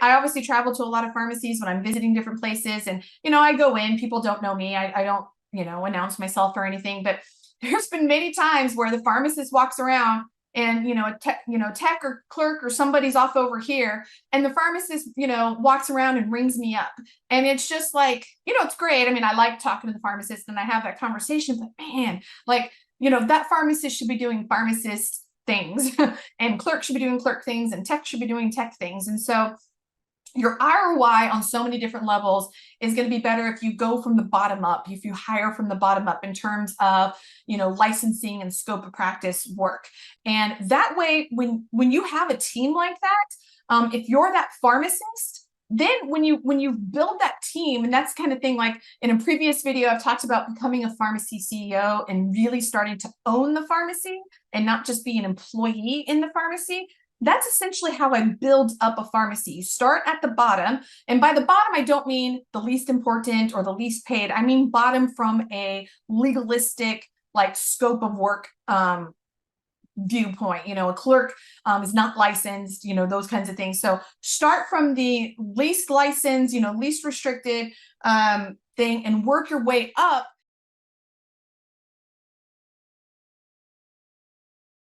I obviously travel to a lot of pharmacies when I'm visiting different places, and I go in, people don't know me. I don't, announce myself or anything, but there's been many times where the pharmacist walks around and tech or clerk or somebody's off over here, and the pharmacist walks around and rings me up, and it's just like, it's great. I mean, I like talking to the pharmacist and I have that conversation, but man, like, that pharmacist should be doing pharmacist things and clerk should be doing clerk things and tech should be doing tech things. And so your ROI on so many different levels is going to be better if you go from the bottom up, if you hire from the bottom up in terms of, licensing and scope of practice work. And that way, when you have a team like that, if you're that pharmacist, then when you build that team, and that's kind of thing, like in a previous video, I've talked about becoming a pharmacy CEO and really starting to own the pharmacy and not just be an employee in the pharmacy. That's essentially how I build up a pharmacy. You start at the bottom. And by the bottom, I don't mean the least important or the least paid. I mean bottom from a legalistic, like, scope of work viewpoint. A clerk is not licensed, those kinds of things. So start from the least licensed, least restricted thing and work your way up